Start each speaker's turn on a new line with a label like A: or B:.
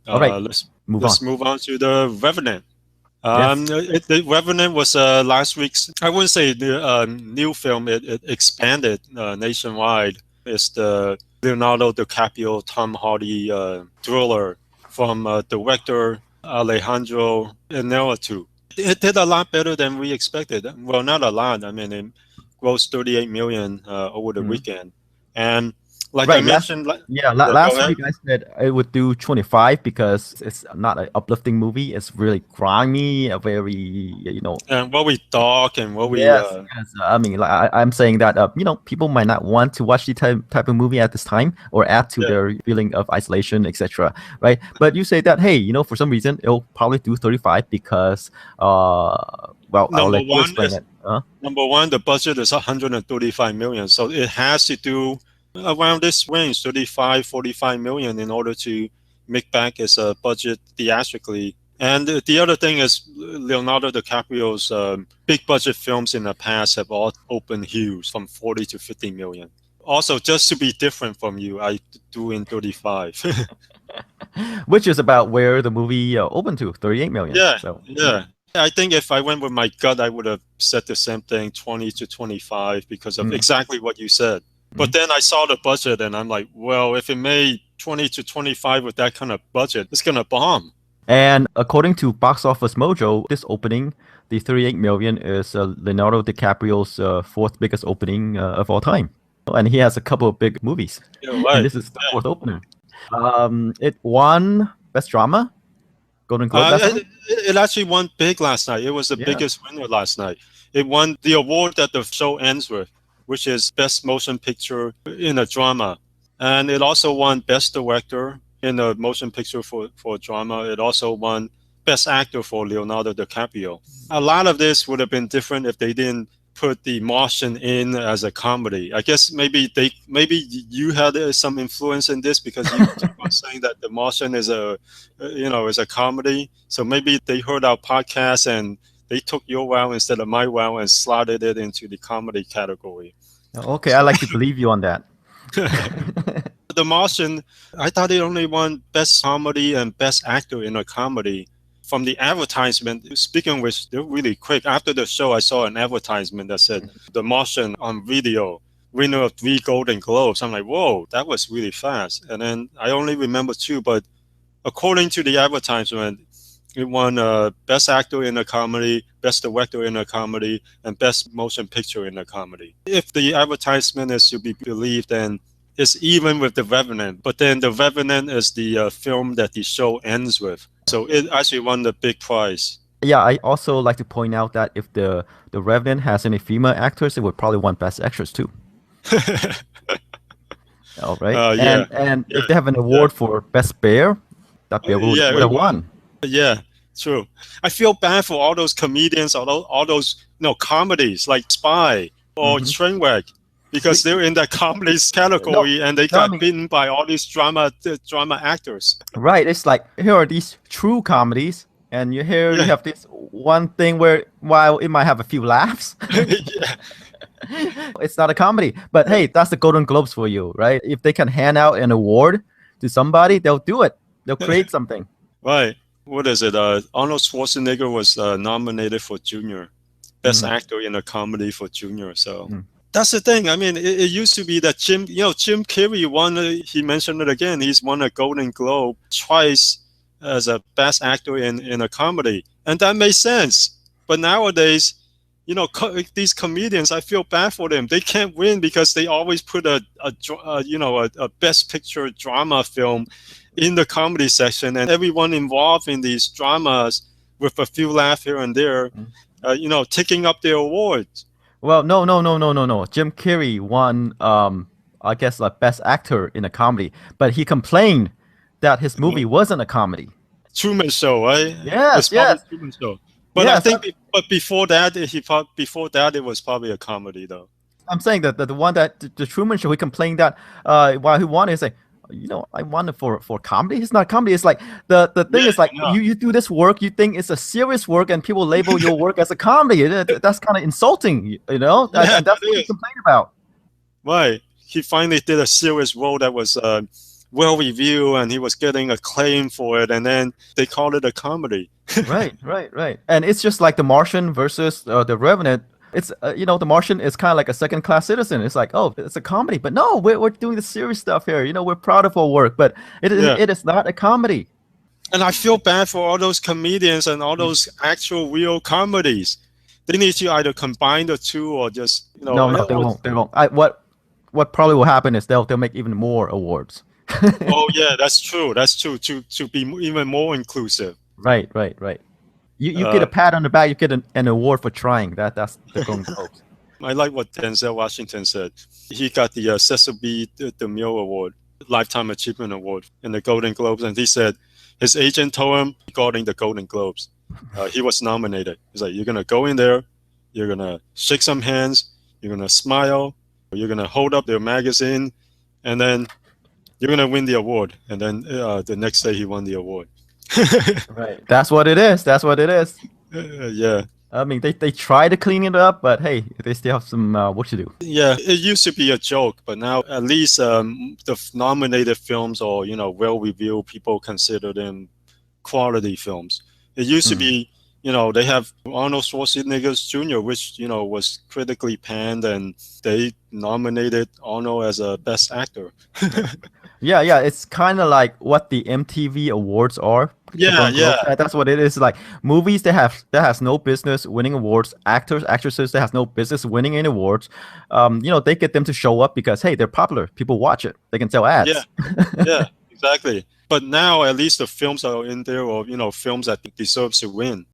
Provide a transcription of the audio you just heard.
A: All right,
B: Let's
A: move on.
B: let's move on to the Revenant.
A: Yes.
B: The Revenant was last week's. I wouldn't say the new film. It expanded nationwide. It's the Leonardo DiCaprio, Tom Hardy thriller from director Alejandro Inarritu. It did a lot better than we expected. Well, not a lot. I mean, it grossed 38 million over the
A: Mhm.
B: weekend, and like I
A: Right.
B: mentioned, yeah, go
A: Last
B: ahead.
A: week I said it would do 25 because it's not an uplifting movie. It's really grimy, a very,
B: And what we thought and what we
A: yes. I mean, like I'm saying that people might not want to watch the type of movie at this time or add to
B: yeah.
A: their feeling of isolation, etc. Right? But you say that, hey, for some reason it'll probably do 35 because, well, I'll
B: Number
A: let you
B: one
A: explain
B: is
A: it. Huh?
B: Number one, the budget is 135 million. So it has to do around this range, 35, 45 million in order to make back its budget theatrically. And the other thing is Leonardo DiCaprio's big budget films in the past have all opened huge from 40 to 50 million. Also, just to be different from you, I do in 35.
A: Which is about where the movie opened to 38 million.
B: Yeah,
A: So,
B: yeah. I think if I went with my gut, I would have said the same thing, 20 to 25, because of
A: mm,
B: exactly what you said. But
A: mm.
B: then I saw the budget and I'm like, well, if it made 20 to 25 with that kind of budget, it's going to bomb.
A: And according to Box Office Mojo, this opening, the 38 million, is Leonardo DiCaprio's fourth biggest opening of all time. And he has a couple of big movies,
B: You're
A: and
B: right.
A: this is the fourth opener. It won Best Drama, Golden Globe last night.
B: It actually won big last night. It was the
A: Yeah.
B: biggest winner last night. It won the award that the show ends with, which is Best Motion Picture in a Drama. And it also won Best Director in a motion picture for drama. It also won Best Actor for Leonardo DiCaprio. A lot of this would have been different if they didn't put The Martian in as a comedy. I guess maybe you had some influence in this because you keep on saying that The Martian is a comedy. So maybe they heard our podcast and they took your wow instead of my wow and slotted it into the comedy category.
A: Okay, I like to believe you on that.
B: The Martian, I thought it only won Best Comedy and Best Actor in a Comedy. From the advertisement, speaking of which, they're really quick. After the show, I saw an advertisement that said The Martian on video, winner of 3 Golden Globes. I'm like, whoa, that was really fast. And then I only remember two, but according to the advertisement, it won Best Actor in a Comedy, Best Director in a Comedy, and Best Motion Picture in a Comedy. If the advertisement is to be believed, then it's even with The Revenant. But then The Revenant is the film that the show ends with. So it actually won the big prize.
A: Yeah, I also like to point out that if the Revenant has any female actors, it would probably win Best Actress too. All right,
B: Yeah,
A: and
B: yeah,
A: if they have an
B: yeah,
A: award for Best Bear, that bear
B: yeah,
A: would
B: it
A: have
B: won.
A: won.
B: Yeah, true. I feel bad for all those comedians, all those comedies like Spy or
A: Hmm.
B: Trainwreck, because
A: We,
B: they're in that comedies
A: no,
B: category and they
A: no, I
B: got
A: mean,
B: beaten by all these drama actors.
A: right? It's like here are these true comedies, and you
B: Yeah,
A: have this one thing where while it might have a few laughs,
B: yeah,
A: it's not a comedy. But hey, that's the Golden Globes for you, right? If they can hand out an award to somebody, they'll do it. They'll create something.
B: right. What is it? Arnold Schwarzenegger was nominated for Junior, Best
A: Hmm.
B: Actor in a Comedy for Junior. So that's the thing. I mean, it used to be that Jim Carrey won. He mentioned it again. He's won a Golden Globe twice as a Best Actor in a comedy, and that makes sense. But nowadays, these comedians, I feel bad for them. They can't win because they always put a Best Picture drama film in the comedy section, and everyone involved in these dramas with a few laughs here and there, taking up their awards.
A: Well, no. Jim Carrey won, I guess, like best actor in a comedy, but he complained that his movie wasn't a comedy.
B: Truman Show, right? It's
A: Yes,
B: probably
A: yes,
B: Truman Show. But I
A: yes.
B: think, but before that, it was probably a comedy, though.
A: I'm saying that the one that the Truman Show, he complained that while he won, he's like, I won it for comedy. It's not comedy. It's like the thing
B: Yeah,
A: is like
B: I know.
A: you do this work, you think it's a serious work, and people label your work as a comedy. That's kind of insulting,
B: Yeah,
A: and that's
B: that
A: what he
B: is
A: complained about.
B: right. He finally did a serious role that was well reviewed and he was getting acclaim for it, and then they called it a comedy.
A: Right. And it's just like The Martian versus The Revenant. It's The Martian is kind of like a second class citizen. It's like, oh, it's a comedy, but no, we're doing the serious stuff here. We're proud of our work, but
B: Yeah.
A: it is not a comedy.
B: And I feel bad for all those comedians and all those actual real comedies. They need to either combine the two or just
A: No, they won't. What probably will happen is they'll make even more awards.
B: Oh yeah, that's true. That's true. To be even more inclusive.
A: Right. You get a pat on the back. You get an award for trying. That's the Golden Globes.
B: I like what Denzel Washington said. He got the Cecil B. DeMille Award, Lifetime Achievement Award, in the Golden Globes, and he said his agent told him regarding the Golden Globes, he was nominated. He's like, you're gonna go in there, you're gonna shake some hands, you're gonna smile, you're gonna hold up their magazine, and then you're gonna win the award. And then the next day he won the award.
A: Right. That's what it is.
B: Yeah.
A: I mean, they try to clean it up, but hey, they still have some work to do.
B: Yeah, it used to be a joke, but now at least the nominated films or well-reviewed, people consider them quality films. It used to be, they have Arnold Schwarzenegger Jr., which was critically panned, and they nominated Arnold as a best actor.
A: Yeah, it's kind of like what the MTV Awards are.
B: Yeah.
A: That's what it is. Like movies that has no business winning awards, actresses that has no business winning any awards. They get them to show up because hey, they're popular. People watch it. They can sell ads.
B: Yeah, exactly. But now at least the films are in there, or films that deserve to win.